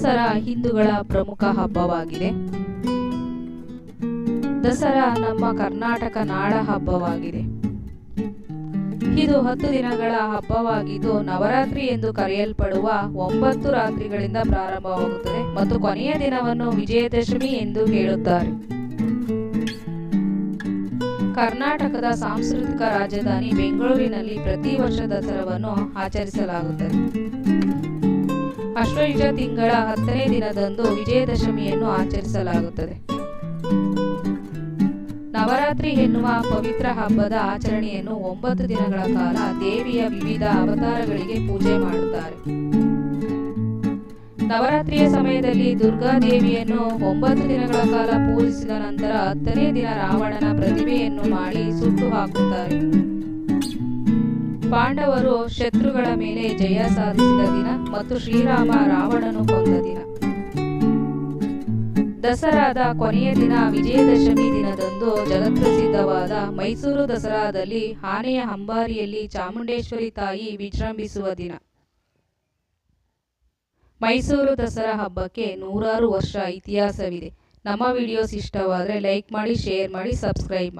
ದಸರಾ ಹಿಂದೂಗಳ ಪ್ರಮುಖ ಹಬ್ಬವಾಗಿದೆ. ದಸರಾ ನಮ್ಮ ಕರ್ನಾಟಕ ನಾಡ ಹಬ್ಬವಾಗಿದೆ. ಇದು 10 ದಿನಗಳ ಹಬ್ಬವಾಗಿದ್ದು ನವರಾತ್ರಿ ಎಂದು ಕರೆಯಲ್ಪಡುವ 9 ರಾತ್ರಿಗಳಿಂದ ಪ್ರಾರಂಭವಾಗುತ್ತದೆ ಮತ್ತು ಕೊನೆಯ ದಿನವನ್ನು ವಿಜಯದಶಮಿ ಎಂದು ಹೇಳುತ್ತಾರೆ. ಕರ್ನಾಟಕದ ಸಾಂಸ್ಕೃತಿಕ ರಾಜಧಾನಿ ಬೆಂಗಳೂರಿನಲ್ಲಿ ಪ್ರತಿ ವರ್ಷ ದಸರಾವನ್ನು ಆಚರಿಸಲಾಗುತ್ತದೆ. ಆಶ್ವಯುಜ ತಿಂಗಳ 10ನೇ ದಿನದಂದು ವಿಜಯದಶಮಿಯನ್ನು ಆಚರಿಸಲಾಗುತ್ತದೆ. ನವರಾತ್ರಿ ಎನ್ನುವ ಪವಿತ್ರ ಹಬ್ಬದ ಆಚರಣೆಯನ್ನು 9 ದಿನಗಳ ಕಾಲ ದೇವಿಯ ವಿವಿಧ ಅವತಾರಗಳಿಗೆ ಪೂಜೆ ಮಾಡುತ್ತಾರೆ. ನವರಾತ್ರಿಯ ಸಮಯದಲ್ಲಿ ದುರ್ಗಾ ದೇವಿಯನ್ನು 9 ದಿನಗಳ ಕಾಲ ಪೂಜಿಸಿದ ನಂತರ 10ನೇ ದಿನ ರಾವಣನ ಪ್ರತಿಮೆಯನ್ನು ಮಾಡಿ ಸುಟ್ಟು ಹಾಕುತ್ತಾರೆ. ಪಾಂಡವರು ಶತ್ರುಗಳ ಮೇಲೆ ಜಯ ಸಾಧಿಸಿದ ದಿನ ಮತ್ತು ಶ್ರೀರಾಮ ರಾವಣನು ಕೊಂದ ದಿನ. ದಸರಾದ ಕೊನೆಯ ದಿನ ವಿಜಯದಶಮಿ ದಿನದಂದು ಜಗತ್ಪ್ರಸಿದ್ಧವಾದ ಮೈಸೂರು ದಸರಾದಲ್ಲಿ ಆನೆಯ ಅಂಬಾರಿಯಲ್ಲಿ ಚಾಮುಂಡೇಶ್ವರಿ ತಾಯಿ ವಿಜೃಂಭಿಸುವ ದಿನ. ಮೈಸೂರು ದಸರಾ ಹಬ್ಬಕ್ಕೆ 100 ವರ್ಷ ಇತಿಹಾಸವಿದೆ. ನಮ್ಮ ವಿಡಿಯೋಸ್ ಇಷ್ಟವಾದರೆ ಲೈಕ್ ಮಾಡಿ, ಶೇರ್ ಮಾಡಿ, ಸಬ್ಸ್ಕ್ರೈಬ್ ಮಾಡಿ.